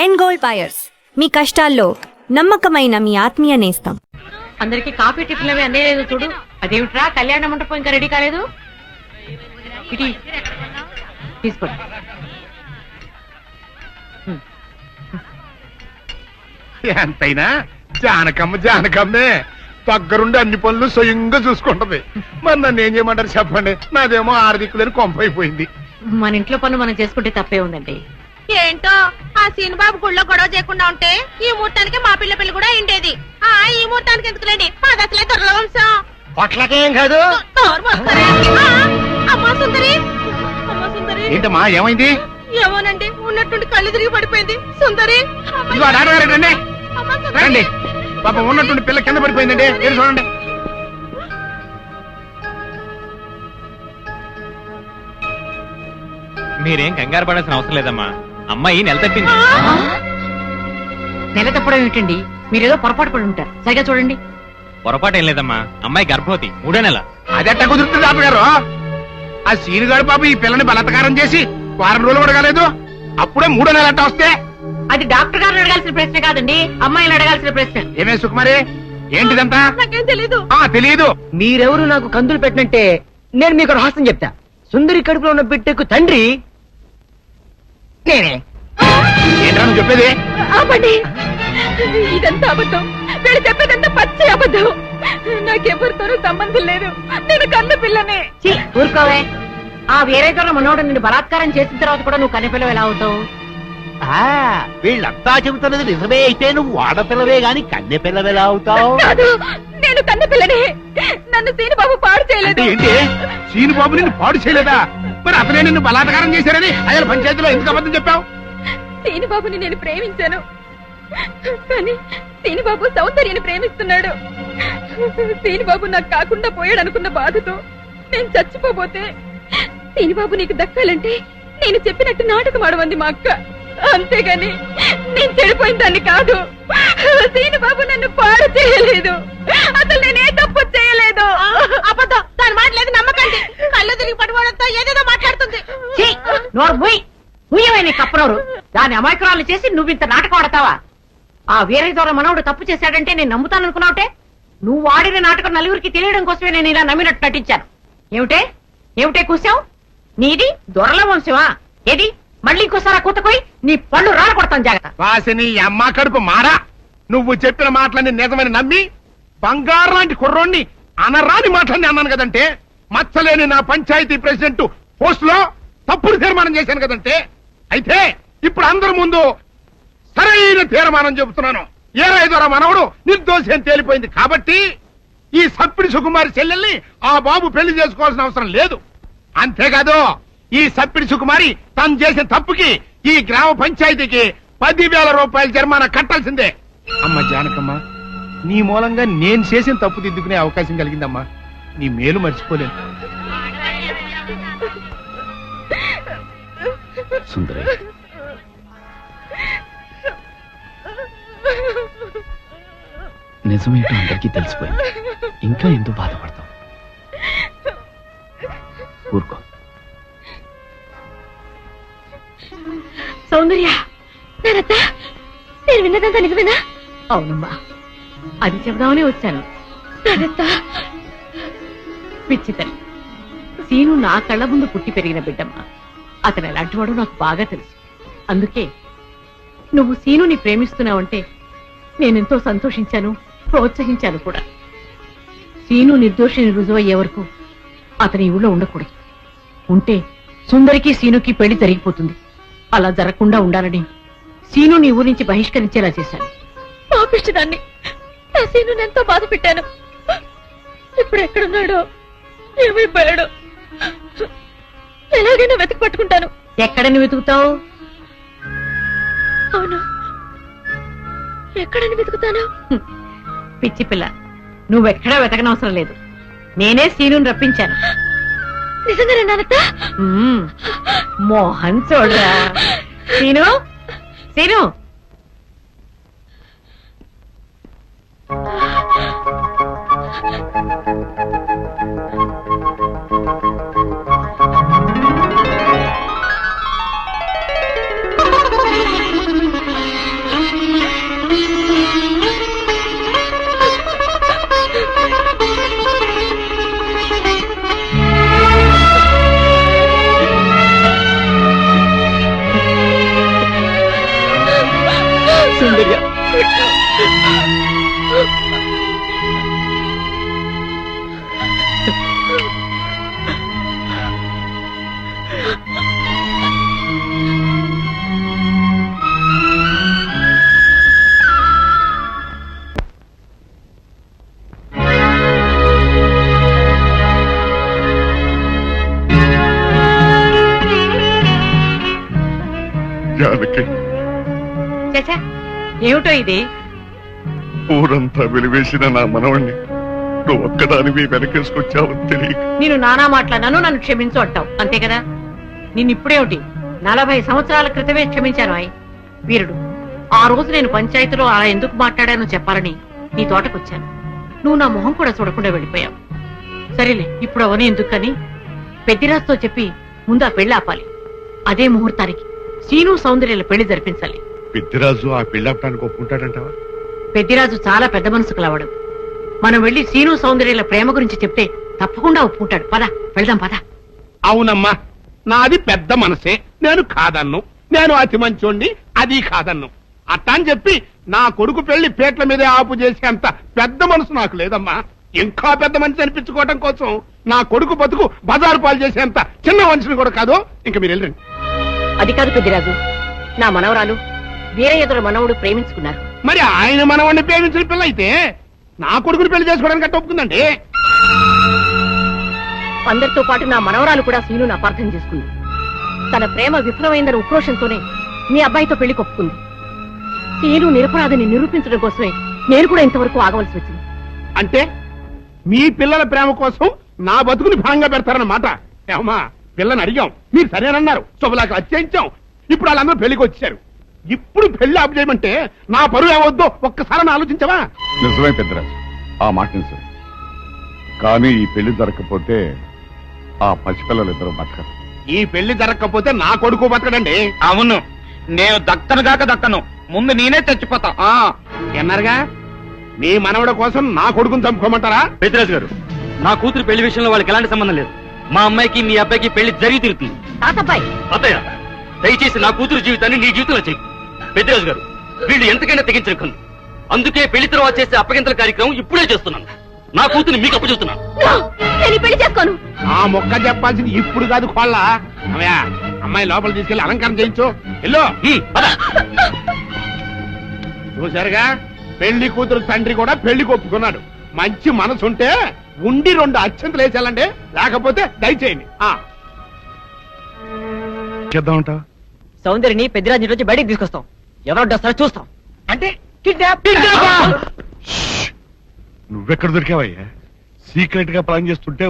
And gold buyers, మీ కష్టాల్లో నమ్మకమైన మీ ఆత్మీయ నేస్తం. అందరికి కాఫీ టిఫిన్ అవి అందేలేదు చూడు. అదేమిట్రా, కళ్యాణ మండపం ఇంకా రెడీ కాలేదు. ఇటీ తీసుకోండి. ఎంతైనా జానకమ్మే దగ్గరుండి అన్ని పనులు స్వయంగా చూసుకుంటది. మరి నన్ను ఏం చేయమంటారు చెప్పండి? నాదేమో ఆర్థికులని కొంపైపోయింది. మన ఇంట్లో పనులు మనం చేసుకుంటే తప్పే ఉందండి. ఏంటో ఆ సీనుబాబు గుళ్ళో గొడవ చేయకుండా ఉంటే ఈ ముహూర్తానికి మా పిల్ల పెళ్లి కూడా అయిండేది. ఈ ముహూర్తానికి ఎందుకులేండి, మాది అసలే దొరల వంశం. పొట్లకేం కాదు. అమ్మా సుందరి, అమ్మా సుందరి. ఏంటమ్మా ఏమైంది? ఏమోనండి, ఉన్నట్టుండి కళ్ళు తిరిగి పడిపోయింది. సుందరి రండి, పాప ఉన్నట్టుండి పిల్ల కింద పడిపోయిందండి. మీరు చూడండి. మీరేం కంగారు పడాల్సిన అవసరం లేదమ్మా. అమ్మాయి నెల తప్పింది. నెల తప్పడం ఏమిటండి, మీరేదో పొరపాటు పడి ఉంటారు. సరిగా చూడండి. పొరపాటు ఏం లేదమ్మా, అమ్మాయి గర్భవతి, 3వ నెల. అదెట్ట కుదురుతుంది డాక్టర్ గారు? ఆ సీనుగాడు పాప ఈ పిల్లని బలత్కారం చేసి వారం రోజులు కూడా కాలేదు, అప్పుడే 3వ నెల అట్ట వస్తే? అది డాక్టర్ గారిని అడగాల్సిన ప్రశ్న కాదండి, అమ్మాయిని అడగాల్సిన ప్రశ్న. ఏమే సుకుమారి, ఏంటిదంతా? నాకేం తెలీదు. తెలీదు. మీరెవరు నాకు కందులు పెట్టినట్టే నేను మీకు రహస్యం చెప్తా. సుందరి కడుపులో ఉన్న బిడ్డకు తండ్రి నేనే. ఏంటా నువ్వు చెప్పేది? ఆపండి, ఇదంతా అబద్ధం. వీళ్ళు చెప్పేదంతా పచ్చి అబద్ధం. నాకెవరితోనూ సంబంధం లేదు. నేను కన్న పిల్లనే. ఊరుకోవే. ఆ వేరేతో మనోడు నిన్ను బలాత్కారం చేసిన తర్వాత కూడా నువ్వు కన్నెపిల్లవు ఎలా అవుతావు? వీళ్ళంతా చెబుతున్నది నిజమే అయితే నువ్వు ఆడపిల్లవే గాని కన్నె పిల్లవెలా అవుతావు? కాదు, నేను కన్న పిల్లనే. నన్ను సీనుబాబు పాడు చేయలేదు. ఏంటి సీనుబాబు నిన్ను పాడు చేయలేదా? మరి అతనే నిన్ను బలాత్కారం చేశారని ఆయన పంచాయతీలో ఎందుకు అబద్ధం చెప్పావు? సీనుబాబుని నేను ప్రేమించాను, కానీ సీనుబాబు సౌందర్యని ప్రేమిస్తున్నాడు. సీనుబాబు నాకు కాకుండా పోయాడు అనుకున్న బాధతో నేను చచ్చిపోబోతే, సీనుబాబు నీకు దక్కాలంటే నేను చెప్పినట్టు నాటకం ఆడమంది మా అక్క. అంతేగాని నేను చెడిపోయిన దాన్ని కాదు. సీనుబాబు నన్ను పాడు చేయలేదు. అసలు నేనే తప్పు చేయలేదు. అబద్ధం, దాని మాటలేదు నమ్మకండి. కళ్ళు తిరిగి పట్టుకోవడంతో ఏదేదో మాట్లాడుతుంది. కప్పనోరు దాని అమాయకురాలు చేసి నువ్వు ఇంత నాటకం ఆడతావా? ఆ వేరే ద్వారా మనవుడు తప్పు చేశాడంటే నేను నమ్ముతాను అనుకున్నావుటే. నువ్వు ఆడిన నాటకం నలుగురికి తెలియడం కోసమే నేను ఇలా నమ్మినట్టు నటించాను. ఏమిటే కూసావు? నీది దొరల వంశమా? ఏది మళ్ళీ ఇంకోసారి కూతకోయి నీ పళ్ళు రాలకొడతాను, జాగ్రత్త. వాసిని అమ్మ కడుపు మారా. నువ్వు చెప్పిన మాటలన్నీ నిజమని నమ్మి బంగారు లాంటి కుర్రోణ్ణి అనరాని మాటలన్నీ అన్నాను కదంటే, మచ్చలేని నా పంచాయతీ ప్రెసిడెంట్ పోస్ట్ లో తప్పుడు తీర్మానం చేశాను కదంటే, అయితే ఇప్పుడు అందరి ముందు సరైన తీర్మానం చెబుతున్నాను. ఏ రైతురా మనవడు నిర్దోషి అని తేలిపోయింది కాబట్టి ఈ సప్పిడి సుకుమారి చెల్లెల్ని ఆ బాబు పెళ్లి చేసుకోవాల్సిన అవసరం లేదు. అంతేకాదు, ఈ సప్పిడి సుకుమారి తను చేసిన తప్పుకి ఈ గ్రామ పంచాయతీకి 10,000 రూపాయల జరిమానా కట్టాల్సిందే. అమ్మ జానకమ్మ, నీ మూలంగా నేను చేసిన తప్పు దిద్దుకునే అవకాశం కలిగిందమ్మా. నీ మేలు మర్చిపోలేను. సుందరి, నిజమేంటో అందరికీ తెలిసిపోయింది. ఇంకా ఎందుకు బాధపడతావు? ఊరుకో. సౌందర్య, నేను విన్నదంతా నిజమేనా? అవునమ్మా, అది చెబుదామని వచ్చాను. పిచ్చితల్లి, సీను నా కళ్ళ ముందు పుట్టి పెరిగిన బిడ్డమ్మా. అతను ఎలాంటి వాడో నాకు బాగా తెలుసు. అందుకే నువ్వు సీనుని ప్రేమిస్తున్నావంటే నేనెంతో సంతోషించాను, ప్రోత్సహించాను కూడా. సీను నిర్దోషిని రుజువయ్యే వరకు అతని ఊళ్ళో ఉండకూడదు. ఉంటే సుందరికి సీనుకి పెళ్లి జరిగిపోతుంది. అలా జరగకుండా ఉండాలని సీను నీ ఊరి నుంచి బహిష్కరించేలా చేశాను. పాపిష్టిదాన్ని, నా సీనుని ఎంతో బాధ పెట్టాను. ఇప్పుడు ఎక్కడున్నాడో, ఏమైపోయాడో ఎలాగైనా వెతికి పట్టుకుంటాను. ఎక్కడని వెతుకుతావు? అవును, ఎక్కడని వెతుకుతాను? పిచ్చి పిల్ల, నువ్వెక్కడా వెతకనవసరం లేదు. నేనే సీనుని రప్పించాను. నిజంగానే నానత్త? మోహన్ చూడరా. సీను, సీను, సౌందర్య జానకి, చచ్చా ఏమిటో ఇది? ఊరంతా వెలివేసిన నా మనవణ్ణి నువ్వు ఒక్కదానివి వెనకేసుకొచ్చావని తెలియక నేను నానా మాట్లాడినాను, నన్ను క్షమించు అంటావు అంతే కదా? నిన్నిప్పుడేమిటి 40 సంవత్సరాల క్రితమే క్షమించాను ఆయ్ వీరుడు. ఆ రోజు నేను పంచాయతీలో అలా ఎందుకు మాట్లాడానో చెప్పాలని నీ తోటకొచ్చాను. నువ్వు నా మొహం కూడా చూడకుండా వెళ్ళిపోయావు. సరేలే, ఇప్పుడు అవని ఎందుకని పెద్దిరాజుతో చెప్పి ముందు ఆ పెళ్లి ఆపాలి. అదే ముహూర్తానికి సీను సౌందర్యాల పెళ్లి జరిపించాలి. పెద్దిరాజు ఆ పెళ్ళాపడానికి ఒప్పుకుంటాడంటావా? పెద్దిరాజు చాలా పెద్ద మనసు కలవాడు. మనం వెళ్లి సీను సౌందర్యాల ప్రేమ గురించి చెప్తే తప్పకుండా ఒప్పుకుంటాడు. పద వెళ్దాం పద. అవునమ్మా, నాది పెద్ద మనసే, నేను కాదన్ను. నేను అతి మంచోండి, అది కాదన్ను. అట్టా అని చెప్పి నా కొడుకు పెళ్లి పేట్ల మీదే ఆపు చేసేంత పెద్ద మనసు నాకు లేదమ్మా. ఇంకా పెద్ద మనిషి అనిపించుకోవడం కోసం నా కొడుకు బతుకు బజారు పాలు చేసేంత చిన్న మనిషిని కూడా కాదు. ఇంకా మీరు వెళ్ళండి. అది కాదు పెద్దిరాజు, నా మనవరాలు వీరయ్యదుల మనవుడు ప్రేమించుకున్నారు. మరి ఆయన మనవాడిని ప్రేమించిన పిల్ల అయితే నా కొడుకుని పెళ్లి చేసుకోవడానికి అట్ట ఒప్పుకుందండి. అందరితో పాటు నా మనవరాలు కూడా సీనును అపార్థం చేసుకుంది. తన ప్రేమ విఫలమైందన్న ఉక్రోషంతోనే మీ అబ్బాయితో పెళ్లి కొప్పుకుంది. సీను నిరపరాధిని నిరూపించడం కోసమే నేను కూడా ఇంతవరకు ఆగవలసి వచ్చింది. అంటే మీ పిల్లల ప్రేమ కోసం నా బతుకుని భాగంగా పెడతారన్నమాట. ఏమా, పిల్లని అడిగాం, మీరు సరేనన్నారు, శుభలాకి అత్యయించాం. ఇప్పుడు వాళ్ళందరూ పెళ్లికి వచ్చారు. ఇప్పుడు పెళ్లి ఆపు చేయమంటే నా పరువు ఏమవుద్దో ఒక్కసారి ఆలోచించవా? నిజమే పెద్దరాజు, ఆ మాట నిజమే. కానీ ఈ పెళ్లి జరగకపోతే ఆ పసిపిల్లలిద్దరూ బతకరు. ఈ పెళ్లి జరగకపోతే నా కొడుకు బతకడండి. అవును, నేను దక్కను కాక దక్కను, ముందు నేనే చచ్చిపోతా. ఎన్నారుగా మీ మనవడ కోసం నా కొడుకుని చంపుకోమంటారా? పెద్దరాజు గారు, నా కూతురు పెళ్లి విషయంలో వాళ్ళకి ఎలాంటి సంబంధం లేదు. మా అమ్మాయికి మీ అబ్బాయికి పెళ్లి జరిగి తీరుతుంది. తాతబ్బాయి, అత్తయ్య, దయచేసి నా కూతురు జీవితాన్ని నీ జీవితంలో చెయ్యి. పెద్దరాజు గారు, వీళ్ళు ఎంతకైనా తెగించిన కన్ను. అందుకే పెళ్లి తర్వాత చేసే అప్పగింతల కార్యక్రమం ఇప్పుడే చేస్తున్నాను. నా కూతురు మీకు అప్పచెప్తున్నాను. నేను పెళ్లి చేసుకోను. ఆ మొక్క చెప్పాల్సింది ఇప్పుడు కాదు, కోళ్ళ. అమ్మయ్యా, అమ్మాయి లోపల తీసుకెళ్లి అలంకారం చేయించు. ఎల్లో చూసారుగా, పెళ్లి కూతురు తండ్రి కూడా పెళ్లికి ఒప్పుకున్నాడు. మంచి మనసుంటే ఉండి 2 అత్యంతలు వేసేయాలండి, లేకపోతే దయచేయండి. చేద్దామంట సౌందర్యని పెద్దరాజు నుంచి బయటికి తీసుకొస్తాం. ఎవరు వస్తారో చూస్తాం. అంటే నువ్వెక్కడ దొరికావయ్యా? సీక్రెట్ గా ప్లాన్ చేస్తుంటే